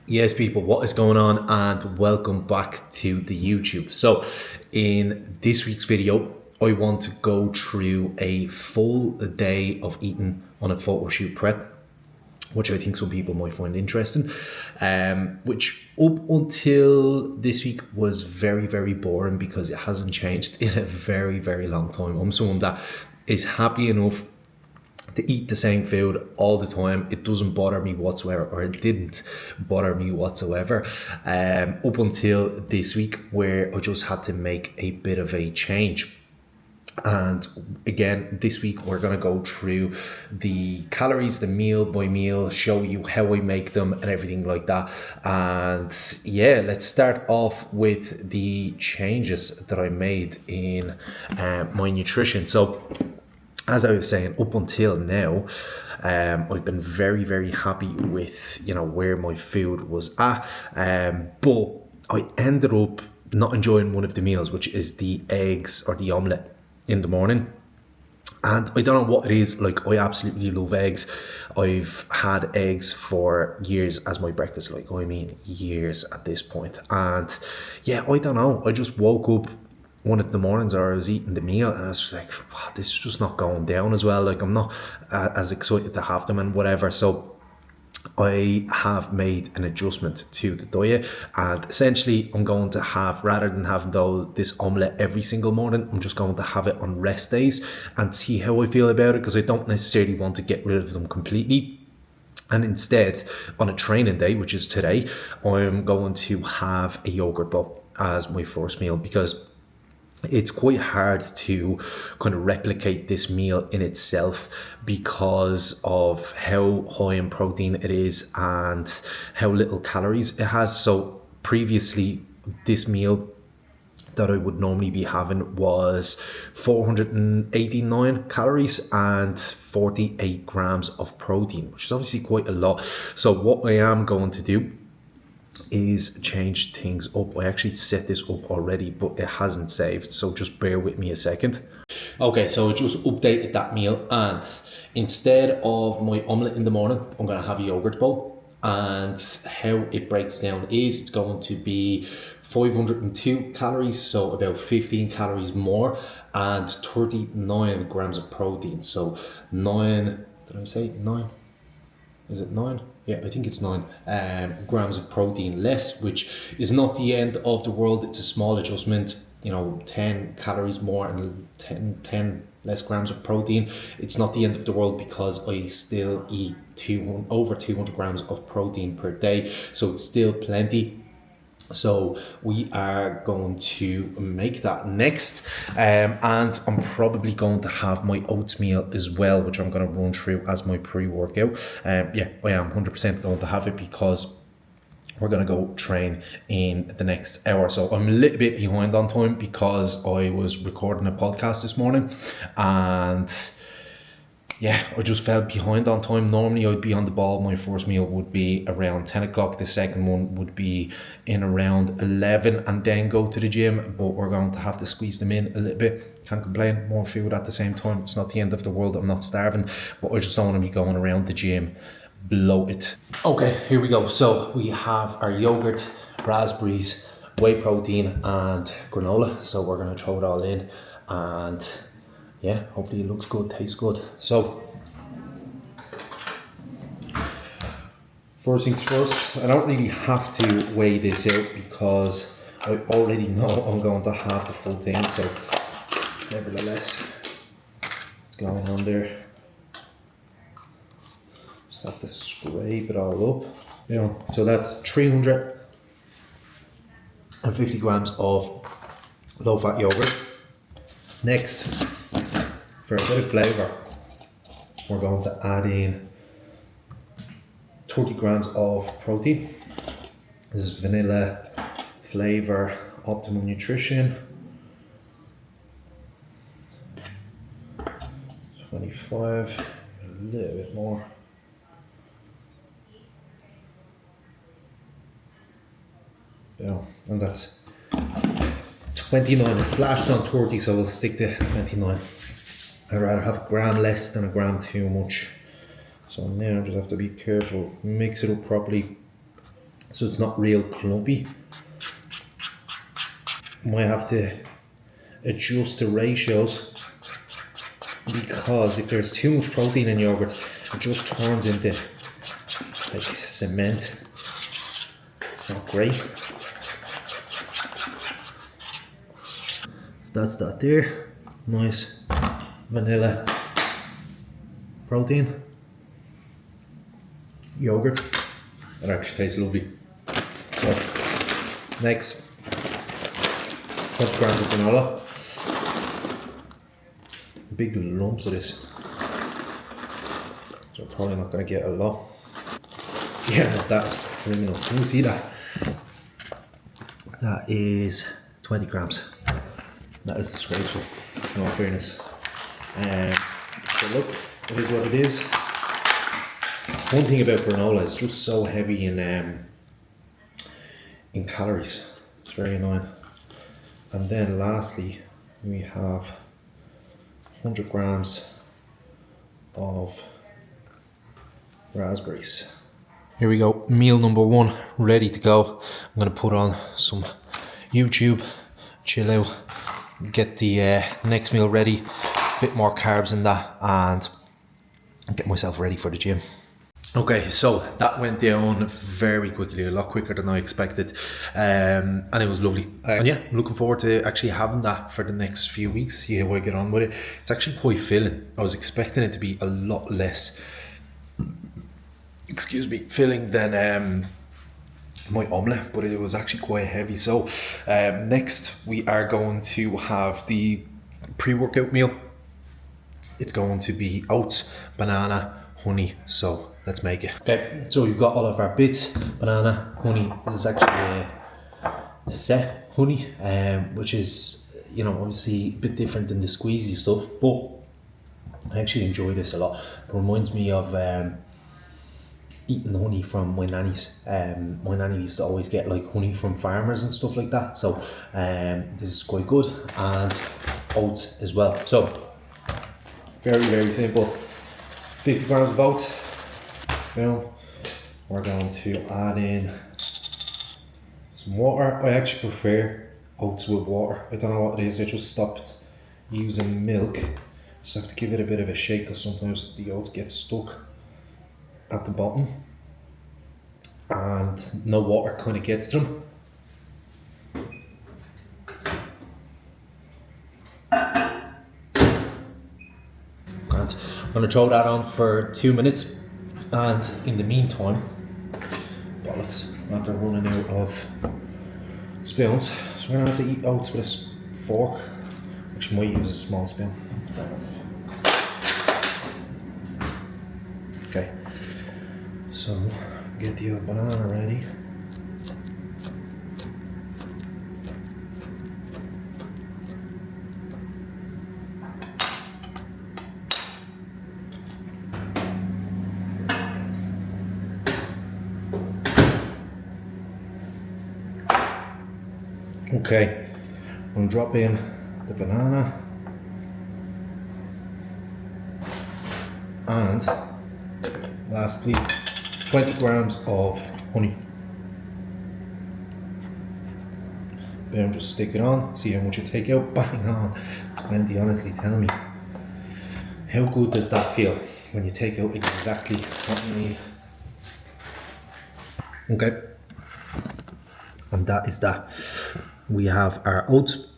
Yes, people, what is going on? And welcome back to the YouTube. So, in this week's video, I want to go through a full day of eating on a photo shoot prep, which I think some people might find interesting. Which up until this week was very, very boring because it hasn't changed in a very, very long time. I'm someone that is happy enough to eat the same food all the time. It doesn't bother me whatsoever, or it didn't bother me whatsoever up until this week, where I just had to make a bit of a change. And again, this week we're going to go through the calories, the meal by meal, show you how I make them and everything like that. And yeah, let's start off with the changes that I made in my nutrition. So as I was saying, up until now, I've been very, very happy with, where my food was at. But I ended up not enjoying one of the meals, which is the eggs or the omelette in the morning. And I don't know what it is, like I absolutely love eggs. I've had eggs for years as my breakfast, years at this point. And yeah, I don't know, I just woke up one of the mornings, or I was eating the meal, and I was just like, wow, this is just not going down as well. Like, I'm not as excited to have them and whatever. So I have made an adjustment to the diet, and essentially I'm going to have, rather than having this omelette every single morning, I'm just going to have it on rest days and see how I feel about it, because I don't necessarily want to get rid of them completely. And instead, on a training day, which is today, I'm going to have a yogurt bowl as my first meal, because it's quite hard to kind of replicate this meal in itself because of how high in protein it is and how little calories it has. So previously, this meal that I would normally be having was 489 calories and 48 grams of protein, which is obviously quite a lot. So what I am going to do is change things up. I actually set this up already, but it hasn't saved, so just bear with me a second. Okay, so I just updated that meal, and instead of my omelette in the morning, I'm going to have a yogurt bowl. And how it breaks down is it's going to be 502 calories, so about 15 calories more, and 39 grams of protein. So nine, did I say nine? Is it nine? Yeah, I think it's 9 grams of protein less, which is not the end of the world. It's a small adjustment, 10 calories more and 10 less grams of protein. It's not the end of the world, because I still eat over 200 grams of protein per day. So it's still plenty. So we are going to make that next, and I'm probably going to have my oatmeal as well, which I'm going to run through as my pre-workout. Yeah, I am 100% going to have it, because we're going to go train in the next hour. So I'm a little bit behind on time because I was recording a podcast this morning, and yeah, I just fell behind on time. Normally I'd be on the ball. My first meal would be around 10 o'clock. The second one would be in around 11, and then go to the gym. But we're going to have to squeeze them in a little bit. Can't complain. More food at the same time. It's not the end of the world. I'm not starving. But I just don't want to be going around the gym bloated. Okay, here we go. So we have our yogurt, raspberries, whey protein, and granola. So we're going to throw it all in, and yeah, hopefully it looks good, tastes good. So first things first, I don't really have to weigh this out because I already know I'm going to have the full thing. So nevertheless, it's going on there. Just have to scrape it all up. So that's 350 grams of low-fat yogurt. Next, for a bit of flavour, we're going to add in 30 grams of protein. This is vanilla flavour, Optimum Nutrition. 25, a little bit more. Yeah, and that's 29. It flashed on 30, so we'll stick to 29. I'd rather have a gram less than a gram too much. So now I just have to be careful, mix it up properly. so it's not real clumpy. Might have to adjust the ratios, because if there's too much protein in yogurt, it just turns into like cement. It's not great. That's that there. Nice vanilla protein yogurt. It actually tastes lovely. So next, 100 grams of granola. Big lumps of this, so I'm probably not going to get a lot. Yeah, that's criminal. Can you see that? That is 20 grams. That is disgraceful, in all fairness. So look, it is what it is. One thing about granola, it's just so heavy in calories. It's very annoying. And then lastly, we have 100 grams of raspberries. Here we go, meal number one, ready to go. I'm gonna put on some YouTube, chill out, get the next meal ready, a bit more carbs in that, and get myself ready for the gym. Okay, so that went down very quickly, a lot quicker than I expected, and it was lovely. And yeah, I'm looking forward to actually having that for the next few weeks, see how I get on with it. It's actually quite filling. I was expecting it to be a lot less, filling than my omelette, but it was actually quite heavy. So next we are going to have the pre-workout meal. It's going to be oats, banana, honey, so let's make it. Okay, so we've got all of our bits, banana, honey. This is actually a set honey, which is, you know, obviously a bit different than the squeezy stuff, but I actually enjoy this a lot. It reminds me of eating honey from my nannies. My nanny used to always get like honey from farmers and stuff like that, so this is quite good. And oats as well. So very simple. 50 grams of oats. Boom. We're going to add in some water. I actually prefer oats with water. I don't know what it is, I just stopped using milk. Just have to give it a bit of a shake, because sometimes the oats get stuck at the bottom and no water kind of gets to them. Grand. I'm going to throw that on for 2 minutes, and in the meantime, bollocks, after running out of spoons, so we're going to have to eat oats with a fork. Actually might use a small spoon. Okay, so get the banana ready. Okay, I'm going to drop in the banana and lastly 20 grams of honey. Boom, just stick it on, see how much you take out, bang on. 20, honestly, tell me, how good does that feel when you take out exactly what you need? Okay, and that is that. We have our oats,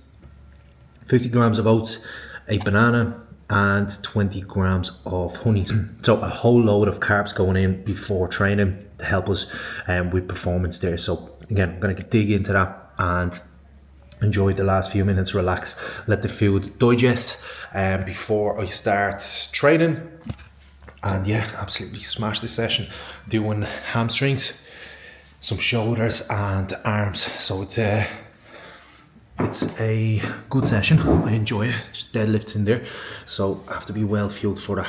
50 grams of oats, a banana, and 20 grams of honey. So a whole load of carbs going in before training to help us with performance there. So again, I'm going to dig into that and enjoy the last few minutes, relax, let the food digest before I start training. And yeah, absolutely smash this session, doing hamstrings, some shoulders and arms. So it's a good session. I enjoy it. Just deadlifts in there, so I have to be well fueled for that.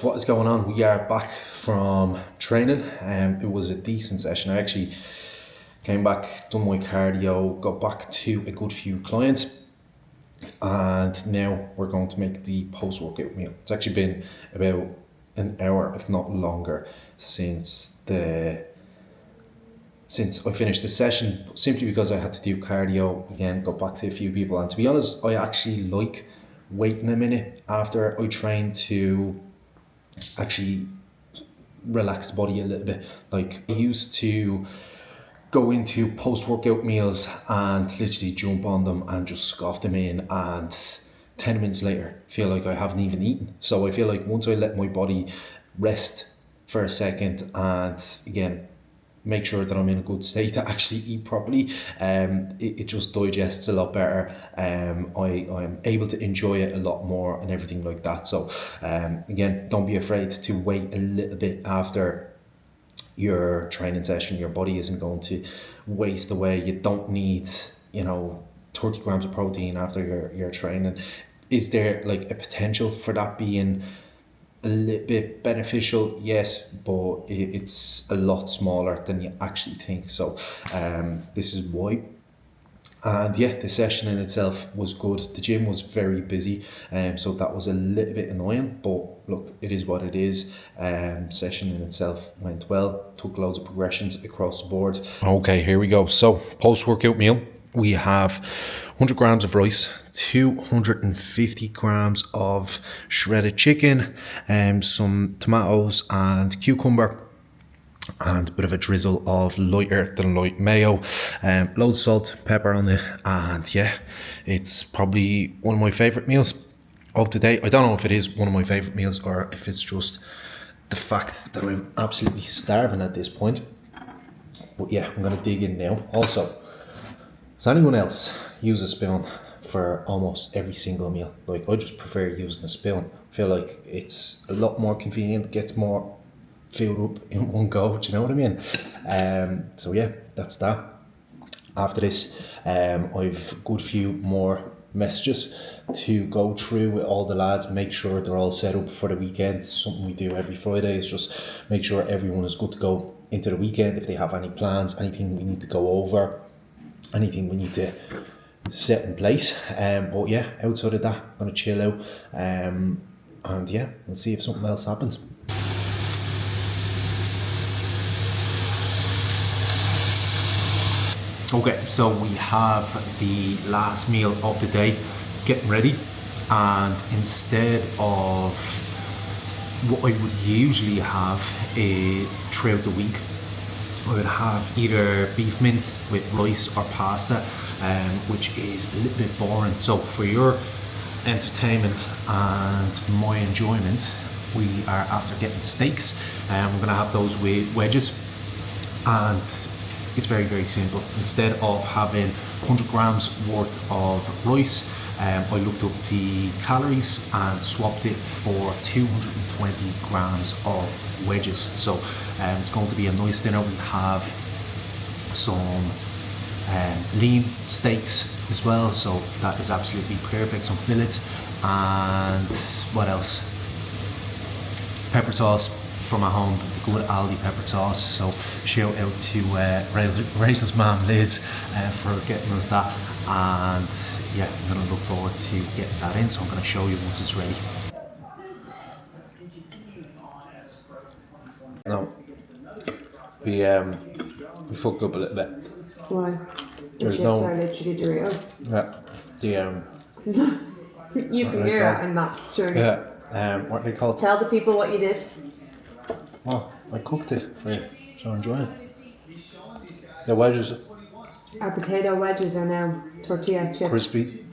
What is going on? We are back from training. It was a decent session. I actually came back, done my cardio, got back to a good few clients, and now we're going to make the post-workout meal. It's actually been about an hour, if not longer, since I finished the session, simply because I had to do cardio again, got back to a few people. And to be honest, I actually like waiting a minute after I train to actually relax the body a little bit. Like, I used to go into post-workout meals and literally jump on them and just scoff them in, and 10 minutes later feel like I haven't even eaten. So I feel like once I let my body rest for a second and again make sure that I'm in a good state to actually eat properly, it just digests a lot better. I'm able to enjoy it a lot more and everything like that. So again, don't be afraid to wait a little bit after your training session. Your body isn't going to waste away. You don't need, 30 grams of protein after your training. Is there like a potential for that being a little bit beneficial? Yes, but it's a lot smaller than you actually think. So this is why. And yeah, the session in itself was good. The gym was very busy, so that was a little bit annoying. But look, it is what it is. Session in itself went well. Took loads of progressions across the board. Okay, here we go. So post-workout meal, we have 100 grams of rice, 250 grams of shredded chicken, some tomatoes and cucumber, and a bit of a drizzle of lighter than light mayo, loads of salt, pepper on it, and yeah, it's probably one of my favourite meals of the day. I don't know if it is one of my favourite meals or if it's just the fact that I'm absolutely starving at this point. But yeah, I'm going to dig in now. Also, does anyone else use a spoon for almost every single meal? Like, I just prefer using a spoon. I feel like it's a lot more convenient, gets more food up in one go, do you know what I mean? So yeah, that's that. After this, I've a good few more messages to go through with all the lads, make sure they're all set up for the weekend. It's something we do every Friday, is just make sure everyone is good to go into the weekend. If they have any plans, anything we need to go over, anything we need to set in place. But yeah, outside of that, I'm gonna chill out, and yeah, we'll see if something else happens. Okay, so we have the last meal of the day getting ready, and instead of what I would usually have throughout the week, I would have either beef mince with rice or pasta, which is a little bit boring. So for your entertainment and my enjoyment, we are after getting steaks, and we're going to have those with wedges, and it's very, very simple. Instead of having 100 grams worth of rice, I looked up the calories and swapped it for 220 grams of wedges. So it's going to be a nice dinner. We have some lean steaks as well, so that is absolutely perfect. Some fillets, and what else? Pepper sauce from at home, the good Aldi pepper sauce. So shout out to Rachel's mum Liz for getting us that, and yeah, I'm going to look forward to getting that in, so I'm going to show you once it's ready. No, we fucked up a little bit. Why? The There's chips no- are literally Dorito. Yeah, You can hear it in that, surely. what are they called? Tell the people what you did. Well, I cooked it for you, so enjoy it. The wedges, Our potato wedges are now tortilla chips. crispy,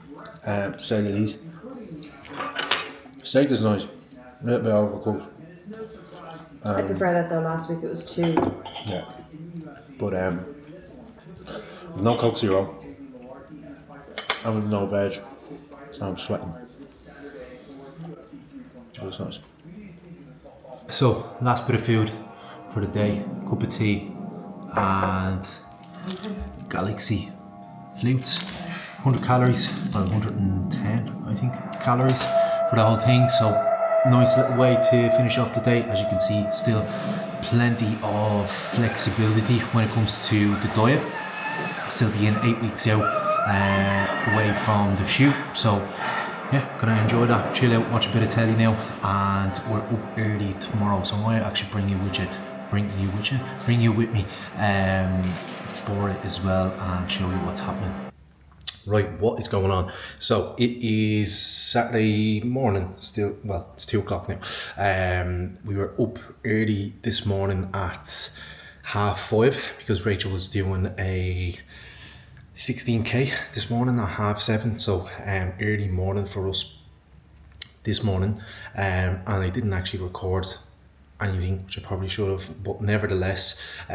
say the least. Steak is nice, a little bit overcooked. I prefer that though. Last week it was too. Yeah, but with no Coke Zero and with no veg, I'm sweating. It was nice. So, last bit of food for the day, cup of tea and Galaxy flutes. 100 calories, well 110 I think calories for the whole thing. So nice little way to finish off the day. As you can see, still plenty of flexibility when it comes to the diet. Still being 8 weeks out away from the shoot, so yeah, gonna enjoy that, chill out, watch a bit of telly now, and we're up early tomorrow, so I might actually bring you with me for it as well, and show you what's happening. Right, what is going on? So it is Saturday morning still. Well, it's 2 o'clock now. We were up early this morning at 5:30 because Rachel was doing a 16k this morning at 7:30. So early morning for us this morning, and I didn't actually record anything, which I probably should have, but nevertheless, I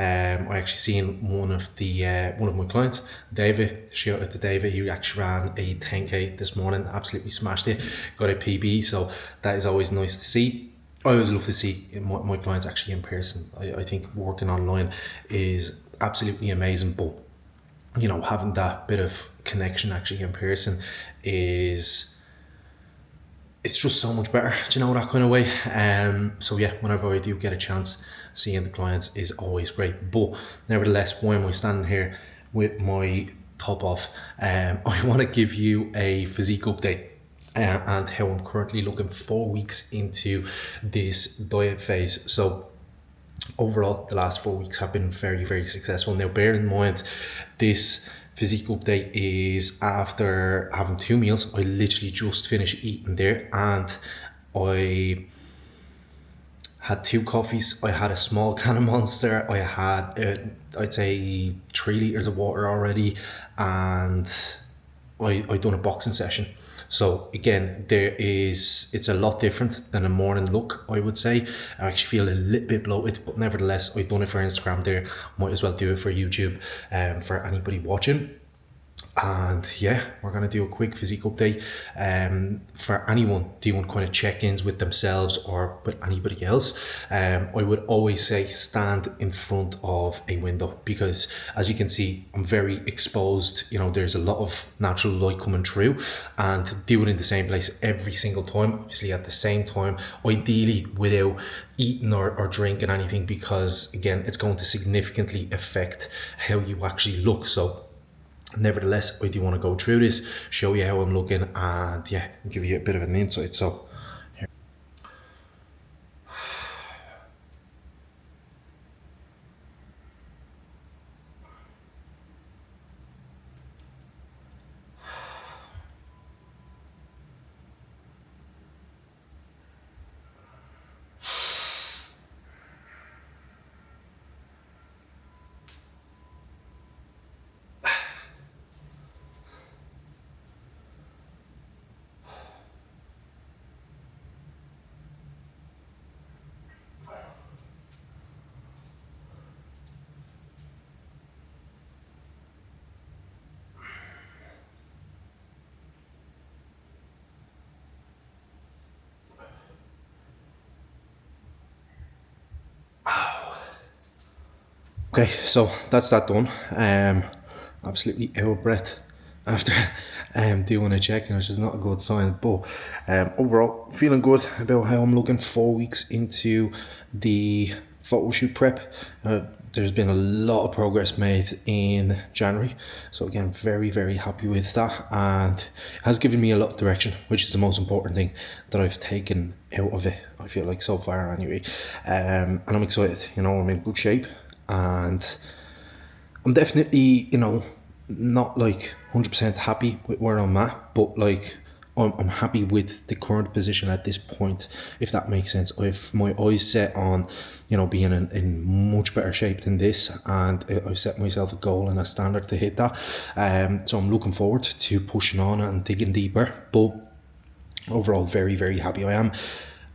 actually seen one of my clients, David. Shout out to David. He actually ran a 10k this morning, absolutely smashed it, got a PB. So that is always nice to see. I always love to see my clients actually in person. I think working online is absolutely amazing, but you know, having that bit of connection actually in person is, it's just so much better, do you know, that kind of way. So yeah, whenever I do get a chance, seeing the clients is always great. But nevertheless, why am I standing here with my top off? I want to give you a physique update and how I'm currently looking 4 weeks into this diet phase. So overall, the last 4 weeks have been very, very successful. Now, bear in mind, this physique update is after having 2 meals. I literally just finished eating there, and I had 2 coffees. I had a small can of Monster. I had, I'd say, 3 liters of water already, and I done a boxing session. So again, it's a lot different than a morning look, I would say. I actually feel a little bit bloated, but nevertheless, I've done it for Instagram there. Might as well do it for YouTube, for anybody watching. And yeah, we're going to do a quick physique update for anyone doing kind of check-ins with themselves or with anybody else. I would always say stand in front of a window, because as you can see, I'm very exposed. You know, there's a lot of natural light coming through, and do it in the same place every single time, obviously at the same time, ideally without eating or drinking anything, because again, it's going to significantly affect how you actually look. So nevertheless, I do want to go through this, show you how I'm looking, and yeah, give you a bit of an insight. So okay, so that's that done. Absolutely out of breath after doing a check-in, which is not a good sign. But overall, feeling good about how I'm looking 4 weeks into the photo shoot prep. There's been a lot of progress made in January, so again, very, very happy with that, and it has given me a lot of direction, which is the most important thing that I've taken out of it, I feel like, so far anyway. And I'm excited. You know, I'm in good shape, and I'm definitely, you know, not like 100% happy with where I'm at, but like I'm happy with the current position at this point, if that makes sense. I've my eyes set on, you know, being in much better shape than this, and I've set myself a goal and a standard to hit that. So I'm looking forward to pushing on and digging deeper. But overall, very, very happy. I am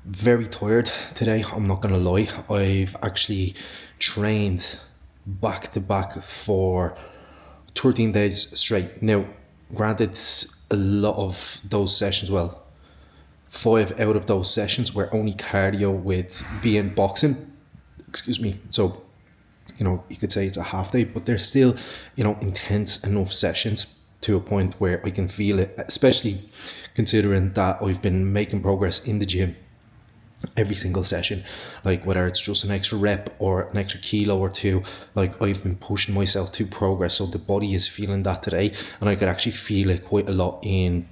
very tired today, I'm not gonna lie. I've actually trained back to back for 13 days straight. Now, granted, a lot of those sessions, well, 5 out of those sessions were only cardio with being boxing, excuse me. So, you know, you could say it's a half day, but they're still, you know, intense enough sessions to a point where I can feel it, especially considering that I've been making progress in the gym every single session. Like whether it's just an extra rep or an extra kilo or two, like I've been pushing myself to progress, so the body is feeling that today, and I could actually feel it quite a lot in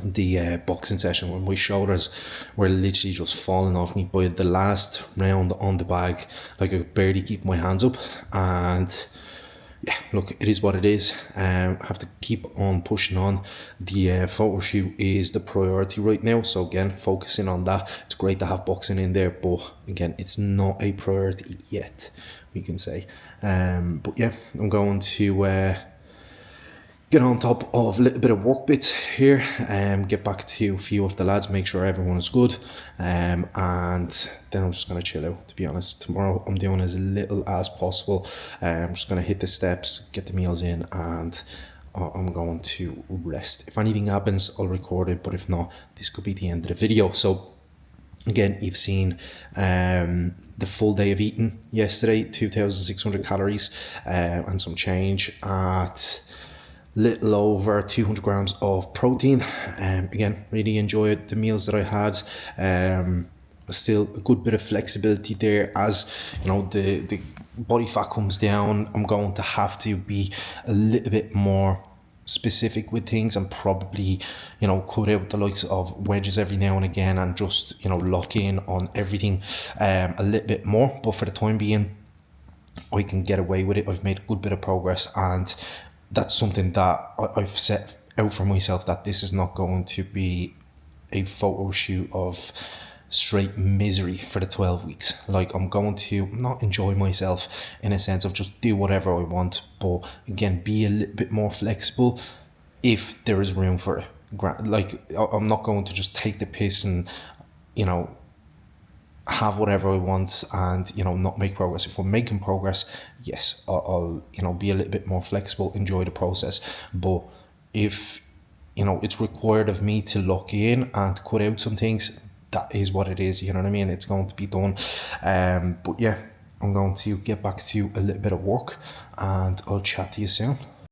the boxing session when my shoulders were literally just falling off me by the last round on the bag. Like I could barely keep my hands up, and yeah, look, it is what it is. Have to keep on pushing on. The photo shoot is the priority right now, so again, focusing on that. It's great to have boxing in there, but again, it's not a priority yet, we can say. But yeah, I'm going to get on top of a little bit of work bits here, get back to a few of the lads, make sure everyone is good, and then I'm just going to chill out, to be honest. Tomorrow I'm doing as little as possible. I'm just going to hit the steps, get the meals in, and I'm going to rest. If anything happens, I'll record it, but if not, this could be the end of the video. So again, you've seen the full day of eating yesterday, 2,600 calories and some change at little over 200 grams of protein. Again, really enjoyed the meals that I had. Still a good bit of flexibility there. As you know, the body fat comes down, I'm going to have to be a little bit more specific with things and probably, you know, cut out the likes of wedges every now and again and just, you know, lock in on everything a little bit more. But for the time being, I can get away with it. I've made a good bit of progress, and that's something that I've set out for myself, that this is not going to be a photo shoot of straight misery for the 12 weeks. Like, I'm going to not enjoy myself in a sense of just do whatever I want, but again, be a little bit more flexible if there is room for it. Like, I'm not going to just take the piss and, you know, have whatever I want and, you know, not make progress. If I'm making progress, yes, I'll, you know, be a little bit more flexible, enjoy the process. But if, you know, it's required of me to lock in and cut out some things, that is what it is, you know what I mean? It's going to be done. But yeah, I'm going to get back to a little bit of work, and I'll chat to you soon.